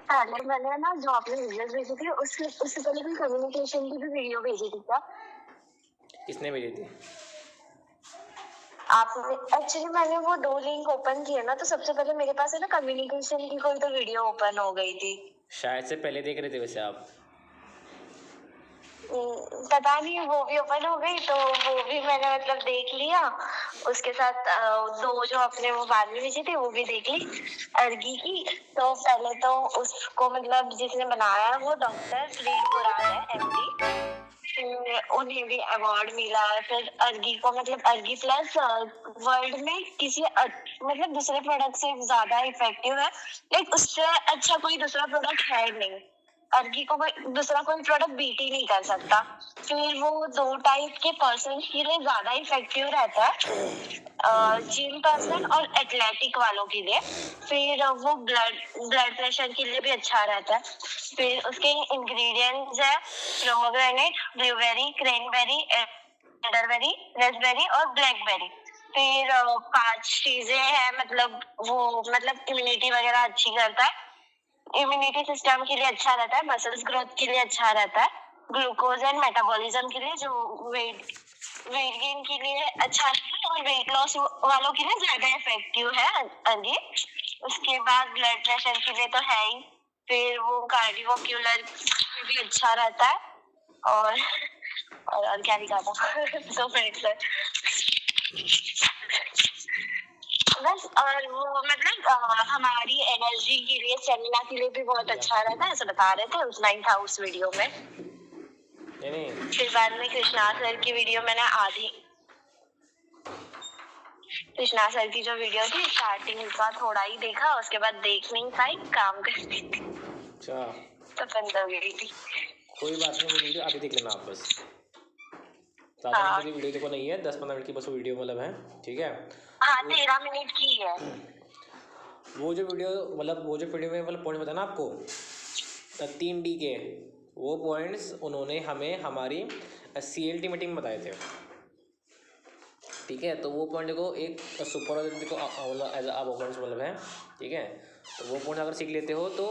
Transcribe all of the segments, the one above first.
पहले मैंने ना जो आपने वीडियोस भेजी थी उससे पहले कोई कम्युनिकेशन की भी वीडियो भेजी थी क्या? किसने भेजी थी? आपने एक्चुअली मैंने वो 2 लिंक ओपन किए ना, तो सबसे पहले मेरे पास है ना कम्युनिकेशन की कोई तो वीडियो ओपन हो गई थी। शायद से पहले देख रहे थे वैसे आप। पता नहीं, वो भी ओपन हो गई तो वो भी मैंने मतलब देख लिया। उसके साथ 2 जो आपने वो बाद में भेजी थी वो भी देख ली अर्गी की। तो पहले तो उसको मतलब जिसने बनाया वो डॉक्टर फ्रीड कुरान है, एमडी। उन्हें भी अवार्ड मिला है। फिर अर्गी को मतलब अर्गी प्लस वर्ल्ड में किसी मतलब दूसरे प्रोडक्ट से ज्यादा इफेक्टिव है। लाइक उससे अच्छा कोई दूसरा प्रोडक्ट है नहीं। अर्गी को कोई दूसरा कोई प्रोडक्ट बीट ही नहीं कर सकता। फिर वो 2 टाइप के पर्सन के लिए ज्यादा इफेक्टिव रहता है, जिम पर्सन और एथलेटिक वालों के लिए। फिर वो ब्लड प्रेशर के लिए भी अच्छा रहता है। फिर उसके इंग्रेडिएंट्स है pomegranate, blueberry, cranberry, elderberry, Raspberry और ब्लैकबेरी। फिर 5 चीजें हैं, मतलब वो मतलब इम्यूनिटी वगैरह अच्छी करता है। इम्यूनिटी सिस्टम के लिए अच्छा रहता है, मसल्स ग्रोथ के लिए अच्छा रहता है, ग्लूकोज एंड मेटाबॉलिज्म के लिए, जो वेट गेन के लिए अच्छा रहता है, और वेट लॉस वालों के लिए ज्यादा इफेक्टिव है अर्गी। उसके बाद ब्लड प्रेशर के लिए तो है ही। फिर वो कार्डियोवास्कुलर भी अच्छा रहता है। और क्या लिखा था सो बस। और वो मतलब हमारी एनर्जी के लिए, स्टेमिना के लिए भी बहुत अच्छा रहता है, ऐसा बता रहे थे। उतना ही था उस वीडियो में। नहीं फिर बाद में कृष्णा सर की वीडियो मैंने कृष्णा सर की जो वीडियो थी स्टार्टिंग का थोड़ा ही देखा, उसके बाद देख नहीं पाई, काम करती थी अच्छा, तो बंद हो गई थी। कोई बात नहीं, वो वीडियो आधी देख लेना आप बस। ज़्यादा हाँ लंबी वीडियो देखो नहीं है, 10-15 मिनट की बस वीडियो मतलब है, ठीक है। हाँ, 13 मिनट की है। वो जो वीडियो में मतलब पॉइंट बताया ना आपको, 3D के, वो पॉइंट्स उन्होंने हमें हमारी CLT मीटिंग में बताए थे, ठीक है। तो वो पॉइंट देखो, एक सुपर देखो मतलब एज आप ऑडियंस मतलब है, ठीक है। तो वो पॉइंट अगर सीख लेते हो तो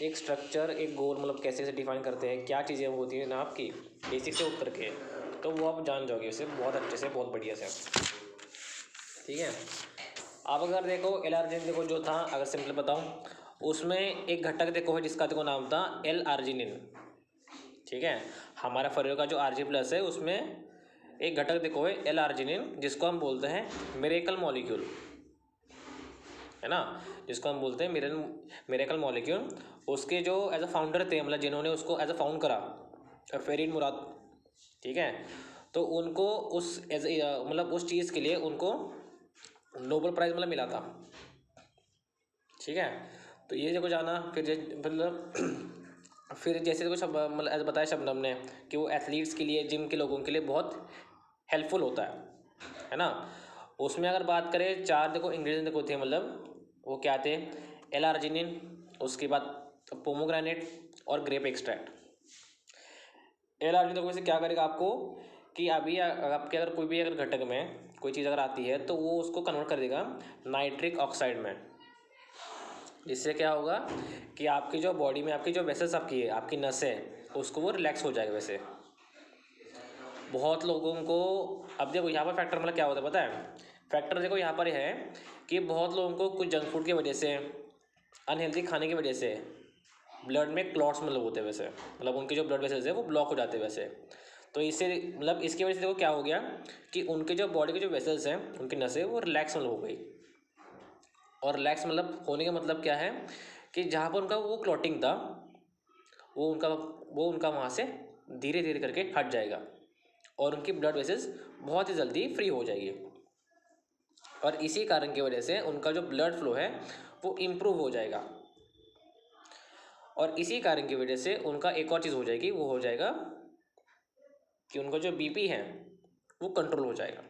एक स्ट्रक्चर, एक गोल मतलब कैसे से डिफाइन करते हैं, क्या चीज़ें होती हैं ना आपकी बेसिक से उतर के, तो वो आप जान जाओगे उसे बहुत अच्छे से, बहुत बढ़िया से, ठीक है। आप अगर देखो L-आर्जिनिन देखो जो था, अगर सिंपल बताऊँ, उसमें एक घटक देखो है जिसका देखो नाम था L-आर्जिनिन, ठीक है। हमारा शरीर का जो Rg+ है उसमें एक घटक देखो है L-आर्जिनिन, जिसको हम बोलते हैं मिरेकल मॉलिक्यूल, है ना, जिसको हम बोलते हैं मिरेकल मॉलिक्यूल। उसके जो एज अ फाउंडर थे, मतलब जिन्होंने उसको एज अ फाउंड करा, फेरिन मुराद, ठीक है। तो उनको उस एज मतलब उस चीज़ के लिए उनको नोबेल प्राइज़ मतलब मिला था, ठीक है। तो ये देखो जाना, फिर मतलब फिर जैसे देखो मतलब ऐसे बताया शबनम ने कि वो एथलीट्स के लिए, जिम के लोगों के लिए बहुत हेल्पफुल होता है ना। उसमें अगर बात करें, 4 देखो इंग्रेडिएंट देखो थे, मतलब वो क्या थे, L-आर्जिनिन, उसके बाद पोमोग्रेनेट और ग्रेप एक्सट्रैक्ट। L-आर्जिनिन देखो वैसे क्या करेगा आपको, कि अभी आपके अगर कोई भी अगर घटक में कोई चीज़ अगर आती है तो वो उसको कन्वर्ट कर देगा नाइट्रिक ऑक्साइड में, जिससे क्या होगा कि आपकी जो बॉडी में आपकी जो वेसल्स आपकी है, आपकी नस है, उसको वो रिलैक्स हो जाएगा। वैसे बहुत लोगों को, अब देखो यहाँ पर फैक्टर मतलब क्या होता है पता है, फैक्टर देखो यहाँ पर है कि बहुत लोगों को कुछ जंक फूड की वजह से, अनहेल्दी खाने की वजह से ब्लड में क्लॉट्स मतलब होते हैं, वैसे मतलब उनके जो ब्लड वेसल्स है वो ब्लॉक हो जाते हैं वैसे। तो इससे मतलब इसकी वजह से देखो क्या हो गया कि उनके जो बॉडी के जो वेसल्स हैं, उनकी नसें वो रिलैक्स मतलब हो गई। और रिलैक्स मतलब होने का मतलब क्या है कि जहाँ पर उनका वो क्लॉटिंग था, वो उनका वहाँ से धीरे धीरे करके हट जाएगा और उनकी ब्लड वेसल्स बहुत ही जल्दी फ्री हो जाएगी। और इसी कारण की वजह से उनका जो ब्लड फ्लो है वो इम्प्रूव हो जाएगा। और इसी कारण की वजह से उनका एक और चीज़ हो जाएगी, वो हो जाएगा कि उनका जो BP है वो कंट्रोल हो जाएगा,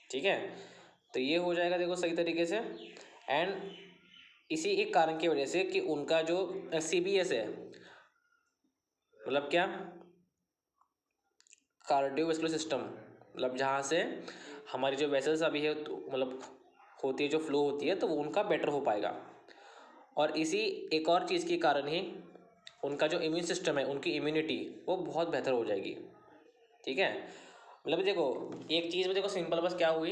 ठीक है। तो ये हो जाएगा देखो सही तरीके से। एंड इसी एक कारण की वजह से कि उनका जो CBS है, मतलब क्या, कार्डियोवैस्कुलर सिस्टम, मतलब जहाँ से हमारी जो वेसल्स अभी है तो मतलब होती है, जो फ्लो होती है, तो वो उनका बेटर हो पाएगा। और इसी एक और चीज़ के कारण ही उनका जो इम्यून सिस्टम है, उनकी इम्यूनिटी वो बहुत बेहतर हो जाएगी। ठीक है, मतलब देखो एक चीज़ में देखो सिंपल बस क्या हुई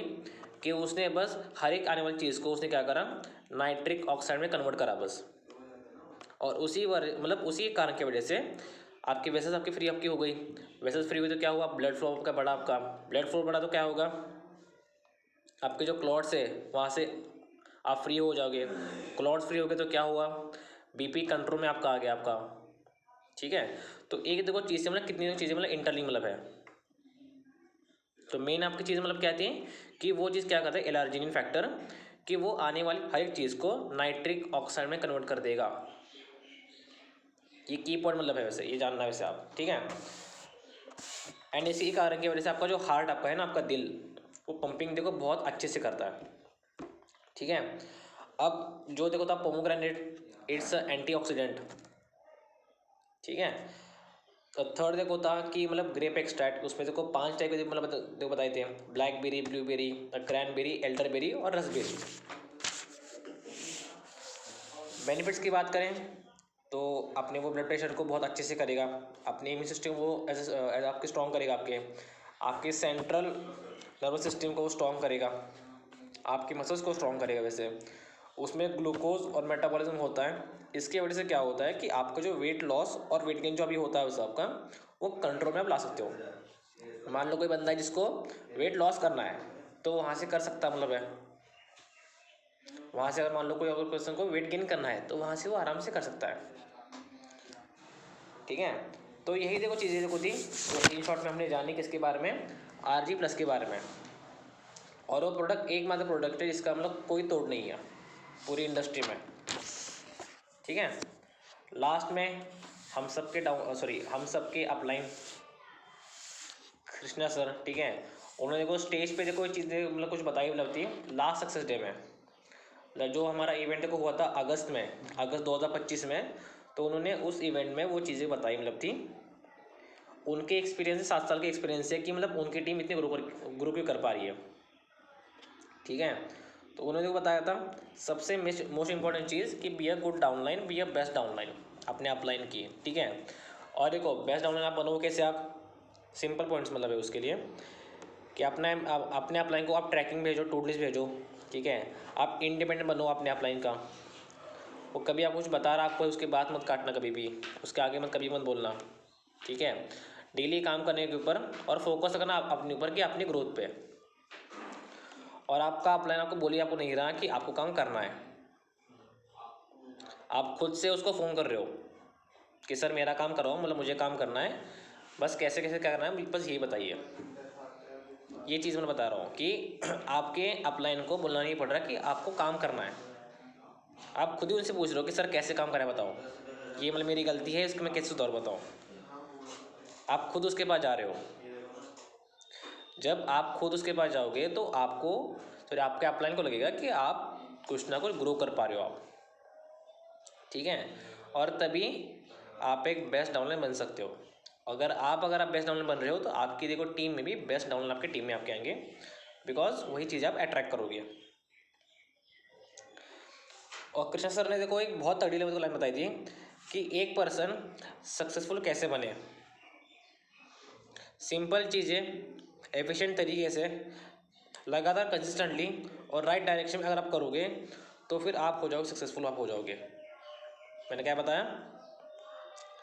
कि उसने बस हर एक आने वाली चीज़ को उसने क्या करा, नाइट्रिक ऑक्साइड में कन्वर्ट करा बस। और मतलब उसी कारण की वजह से आपकी वेसल्स आपकी फ्री आपकी हो गई। वेसल्स फ्री हुई तो क्या हुआ, ब्लड फ्लो आपका बढ़ा, आपका ब्लड फ्लो बढ़ा तो क्या होगा, आपके जो क्लॉट्स है वहाँ से आप फ्री हो जाओगे। क्लॉट्स फ्री हो गए तो क्या हुआ, बीपी कंट्रोल में आपका आ गया आपका। ठीक है, तो एक देखो चीज़ मतलब कितनी चीज़ें मतलब इंटरलिंक मतलब है। तो मेन आपकी चीज़ मतलब क्या थी कि वो चीज़ क्या करता है, एलर्जिनिन फैक्टर, कि वो आने वाली हर एक चीज़ को नाइट्रिक ऑक्साइड में कन्वर्ट कर देगा। ये की पॉइंट मतलब है वैसे, ये जानना है वैसे आप। ठीक है, एंड इसी कारण की वजह से आपका जो हार्ट आपका है ना, आपका दिल, वो पंपिंग देखो बहुत अच्छे से करता है। ठीक है, अब जो देखो था पोमोग्रेनेट, इट्स एंटीऑक्सीडेंट। ठीक है, तो थर्ड देखो था कि मतलब ग्रेप एक्सट्रैक्ट, उसमें देखो 5 टाइप के मतलब देखो बताए थे, ब्लैकबेरी, ब्लूबेरी, क्रैनबेरी, एल्डरबेरी और रसबेरी। बेनिफिट्स की बात करें तो अपने वो ब्लड प्रेशर को बहुत अच्छे से करेगा, अपने इम्यून सिस्टम वो एज आपके स्ट्रॉन्ग करेगा, आपके सेंट्रल नर्वस सिस्टम को वो स्ट्रॉन्ग करेगा, आपके मसल्स को स्ट्रॉन्ग करेगा। वैसे उसमें ग्लूकोज और मेटाबॉलिज्म होता है, इसकी वजह से क्या होता है कि आपका जो वेट लॉस और वेट गेन जो अभी होता है वैसे आपका वो कंट्रोल में आप ला सकते हो। मान लो कोई बंदा है जिसको वेट लॉस करना है तो वहाँ से कर सकता मतलब है, वहाँ से अगर मान लो कोई अगर पर्सन को वेट गेन करना है तो वहाँ से वो आराम से कर सकता है। ठीक है, तो यही देखो चीज़ें देखो थी, तो इन शॉर्ट में हमने जानी किसके बारे में, RG+ के बारे में। और वो प्रोडक्ट एकमात्र प्रोडक्ट है जिसका मतलब कोई तोड़ नहीं है पूरी इंडस्ट्री में। ठीक है, लास्ट में हम सबके अपलाइन कृष्णा सर, ठीक है, उन्होंने देखो स्टेज पे देखो चीज़ें मतलब कुछ बताई मतलब थी लास्ट सक्सेस डे में, मतलब जो हमारा इवेंट को हुआ था अगस्त 2025 में, तो उन्होंने उस इवेंट में वो चीज़ें बताई मतलब थी उनके एक्सपीरियंस से, 7 साल के एक्सपीरियंस से, कि मतलब उनकी टीम इतनी ग्रो क्यों कर पा रही है। ठीक है, तो उन्होंने जो बताया था सबसे मोस्ट इंपॉर्टेंट चीज़ कि be a good downline, be a best downline अपने अपलाइन की। ठीक है, और देखो बेस्ट डाउनलाइन आप बनोगे कैसे, आप सिंपल पॉइंट्स मतलब है उसके लिए कि अपने अपलाइन को आप ट्रैकिंग भेजो, टू लिस्ट भेजो। ठीक है, आप इंडिपेंडेंट बनो अपने अपलाइन का, वो कभी आप कुछ बता रहा आपको उसके बात मत काटना कभी भी, उसके आगे मत कभी मत बोलना। ठीक है, डेली काम करने के ऊपर और फोकस करना अपने ऊपर कि अपनी ग्रोथ पे। और आपका अपलाइन आपको बोलिए आपको नहीं रहा कि आपको काम करना है, आप खुद से उसको फ़ोन कर रहे हो कि सर मेरा काम कराओ, मतलब मुझे काम करना है, बस कैसे कैसे क्या करना है बस यही बताइए। ये चीज़ मैं बता रहा हूँ कि आपके अपलाइन को बोलना नहीं पड़ रहा कि आपको काम करना है, आप खुद ही उनसे पूछ रहे हो कि सर कैसे काम करें बताओ, ये मतलब मेरी गलती है, इसको मैं कैसे सुधार बताऊँ। आप खुद उसके पास जा रहे हो, जब आप खुद उसके पास जाओगे तो आपके अपलाइन को लगेगा कि आप कुछ ना कुछ ग्रो कर पा रहे हो आप। ठीक है, और तभी आप एक बेस्ट डाउनलाइन बन सकते हो। अगर आप बेस्ट डाउनलाइन बन रहे हो तो आपकी देखो टीम में भी बेस्ट डाउनलाइन आपकी टीम में आपके आएंगे, बिकॉज वही चीज़ आप अट्रैक्ट करोगे। और कृष्णा सर ने देखो एक बहुत तगड़ी लेवल की लाइन बताई थी कि एक पर्सन सक्सेसफुल कैसे बने। सिंपल चीज़ें एफिशिएंट तरीके से लगातार कंसिस्टेंटली और राइट डायरेक्शन में अगर आप करोगे तो फिर आप हो जाओगे सक्सेसफुल, आप हो जाओगे। मैंने क्या बताया,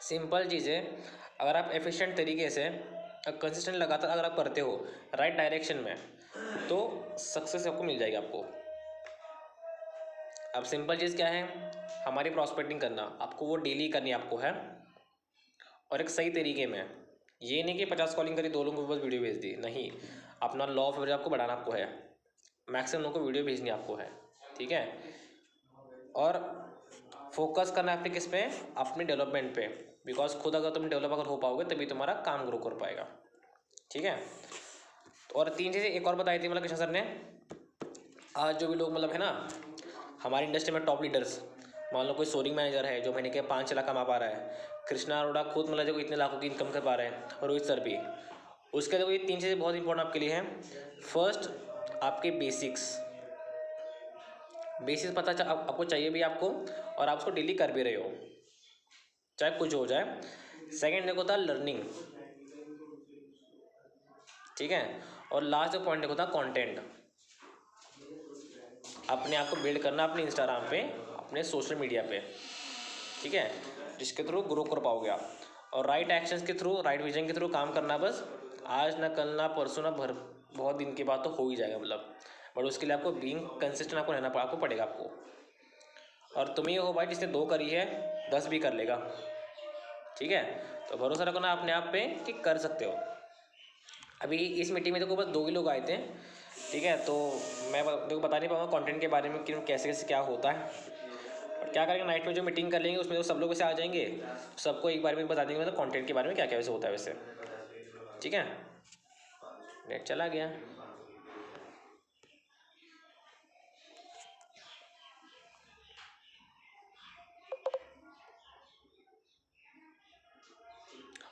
सिंपल चीज़ें अगर आप एफिशिएंट तरीके से कंसिस्टेंट लगातार अगर आप करते हो राइट डायरेक्शन में तो सक्सेस आपको मिल जाएगी आपको। अब सिंपल चीज़ क्या है, हमारी प्रॉस्पेक्टिंग करना, आपको वो डेली करनी आपको है, और एक सही तरीके में। ये नहीं कि 50 कॉलिंग करी, 2 लोगों को बस वीडियो भेज दी, नहीं, अपना लॉ ऑफ एवरेज आपको बढ़ाना आपको है, मैक्सिमम लोगों को वीडियो भेजनी आपको है। ठीक है, और फोकस करना है अपने किस पे, अपने डेवलपमेंट पे, बिकॉज खुद अगर तुम डेवलप अगर हो पाओगे तभी तुम्हारा काम ग्रो कर पाएगा। ठीक है, और 3 चीज़ें एक और बताई थी मतलब कृष्णा सर ने। आज जो भी लोग मतलब है ना हमारी इंडस्ट्री में टॉप लीडर्स, मान लो कोई सोरिंग मैनेजर है जो महीने के 5 लाख कमा पा रहा है, कृष्णा अरोड़ा खुद मतलब जो इतने लाखों की इनकम कर पा रहे हैं, और रोहित सर भी। उसके देखो ये 3 चीज़ें बहुत इंपॉर्टेंट आपके लिए हैं। फर्स्ट, आपके बेसिक्स, बेसिस पता आपको चाहिए भी आपको, और आप उसको डेली कर भी रहे हो, चाहे कुछ हो जाए। सेकंड देखो था लर्निंग, ठीक है। और लास्ट जो पॉइंट देखो था कंटेंट, अपने आप को बिल्ड करना अपने इंस्टाग्राम पे, अपने सोशल मीडिया पे, ठीक है, जिसके थ्रू ग्रो कर पाओगे आप। और राइट एक्शंस के थ्रू, राइट विजन के थ्रू काम करना, बस आज ना कल ना परसों ना बहुत दिन के बाद तो हो ही जाएगा मतलब, बट उसके लिए आपको बीइंग कंसिस्टेंट आपको रहना आपको पड़ेगा आपको। और तुम ही हो भाई जिसने 2 करी है, 10 भी कर लेगा, ठीक है। तो भरोसा रखो ना अपने आप पे कि कर सकते हो। अभी इस मीटिंग में देखो बस 2 ही लोग आए थे, ठीक है। तो मैं देखो बता नहीं पाऊँगा कंटेंट के बारे में कि कैसे कैसे क्या होता है, और क्या करेंगे नाइट में जो मीटिंग कर लेंगे उसमें तो सब लोग वैसे आ जाएंगे, सबको एक बार में बता देंगे मतलब कंटेंट के बारे में क्या क्या वैसे होता है वैसे, ठीक है। नेट चला गया।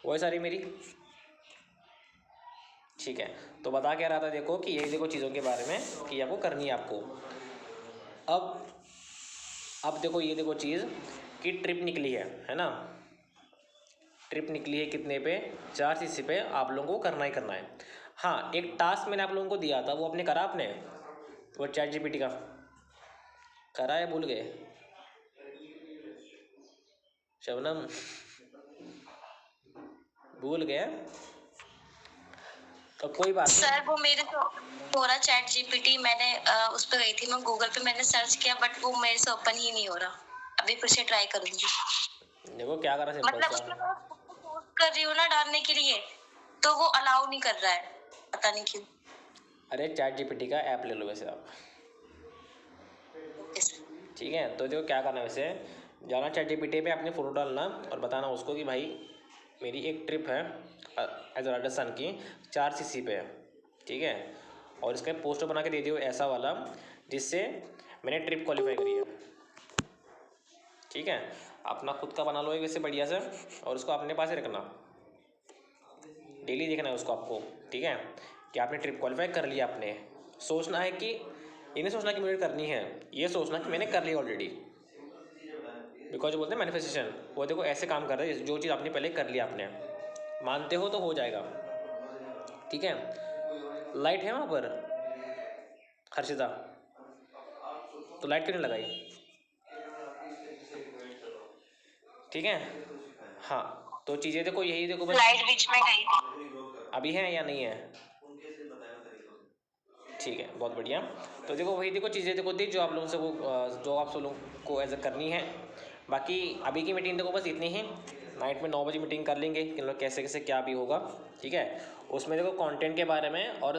वही सारी मेरी, ठीक है। तो बता क्या रहा था देखो कि यही देखो चीज़ों के बारे में कि आपको करनी है आपको। अब देखो ये देखो चीज़ कि ट्रिप निकली है ना। ट्रिप निकली है कितने पे, 4 CC पे, आप लोगों को करना ही करना है। हाँ एक टास्क मैंने आप लोगों को दिया था, वो आपने करा, आपने वो चैट GPT का करा है, भूल गए शबनम, भूल गए, तो कोई बात नहीं। सर वो मेरे से हो रहा चैट जीपीटी, मैंने उस पर गई थी मैं, गूगल पे मैंने सर्च किया बट वो मेरे से ओपन ही नहीं हो रहा। अभी फिर से ट्राई करूंगी। देखो क्या करना सिंपल मतलब सा, उसमें मैं पोस्ट कर रही हूँ ना डालने के लिए, तो वो अलाउ नहीं कर रहा है, पता नहीं क्यों। अरे चैट GPT का ऐप ले लो वैसे आप, ओके सर। ठीक है। तो देखो क्या करना है वैसे, जाना चैट GPT पे, अपनी फ़ोटो डालना और बताना उसको कि भाई मेरी एक ट्रिप है एज राजस्थान की, 4 CC पे है, ठीक है। और इसका पोस्टर बना के दे दियो ऐसा वाला जिससे मैंने ट्रिप क्वालिफाई करी है, ठीक है। अपना खुद का बना लो एक वैसे बढ़िया से, और उसको अपने पास ही रखना, डेली देखना है उसको आपको, ठीक है, कि आपने ट्रिप क्वालिफाई कर लिया। आपने सोचना है कि ये नहीं सोचना कि मुझे करनी है, ये सोचना कि मैंने कर लिया ऑलरेडी, बिकॉज जो बोलते हैं मैनिफेस्टेशन, वो देखो ऐसे काम कर रहा है, जो चीज़ आपने पहले कर लिया, आपने मानते हो तो हो जाएगा, ठीक है। लाइट है वहाँ पर हर्षिता, तो लाइट क्यों नहीं लगाई, ठीक है। हाँ तो चीज़ें देखो यही देखो बस, लाइट बीच में गई थी। अभी है या नहीं है, ठीक है बहुत बढ़िया। तो देखो वही देखो चीज़ें देखो थी जो आप लोगों से वो जो आप सब लोगों को एज करनी है। बाकी अभी की मीटिंग देखो बस इतनी ही, नाइट में 9 बजे मीटिंग कर लेंगे कि लोग कैसे कैसे क्या भी होगा, ठीक है। उसमें देखो कंटेंट के बारे में, और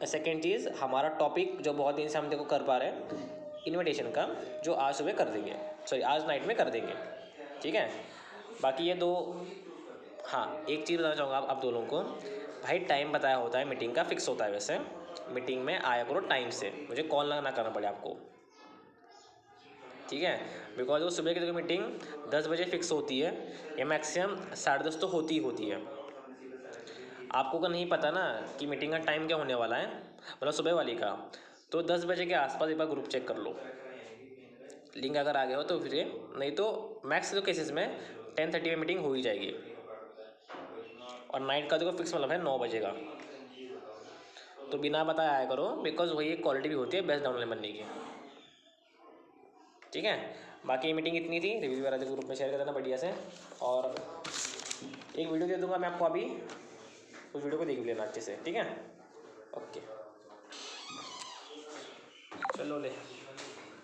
सेकेंड चीज़ हमारा टॉपिक जो बहुत दिन से हम देखो कर पा रहे हैं इन्विटेशन का, जो आज सुबह कर देंगे, सॉरी आज नाइट में कर देंगे, ठीक है। बाकी ये 2, हाँ एक चीज़ बताना चाहूँगा आप दोनों को, भाई टाइम बताया होता है मीटिंग का, फिक्स होता है वैसे, मीटिंग में आया करो टाइम से, मुझे कॉल ना करना पड़े आपको, ठीक है। बिकॉज वो सुबह की देखो मीटिंग 10 बजे फिक्स होती है, या मैक्सिमम 10:30 तो होती ही होती है। आपको का नहीं पता ना कि मीटिंग का टाइम क्या होने वाला है, मतलब सुबह वाली का, तो 10 बजे के आसपास एक बार ग्रुप चेक कर लो, लिंक अगर आ गया हो तो फिर, नहीं तो मैक्स तो केसेस में 10:30 में मीटिंग हो ही जाएगी। और नाइट का देखो फिक्स मतलब है 9 बजे का, तो बिना बताए आया करो, बिकॉज वही एक क्वालिटी भी होती है बेस्ट डाउनलाइन बनने की, ठीक है। बाकी ये मीटिंग इतनी थी, रिव्यू वगैरह ग्रुप में शेयर कर देना बढ़िया से, और एक वीडियो दे दूंगा मैं आपको अभी, उस वीडियो को देख लेना अच्छे से, ठीक है। ओके चलो ले।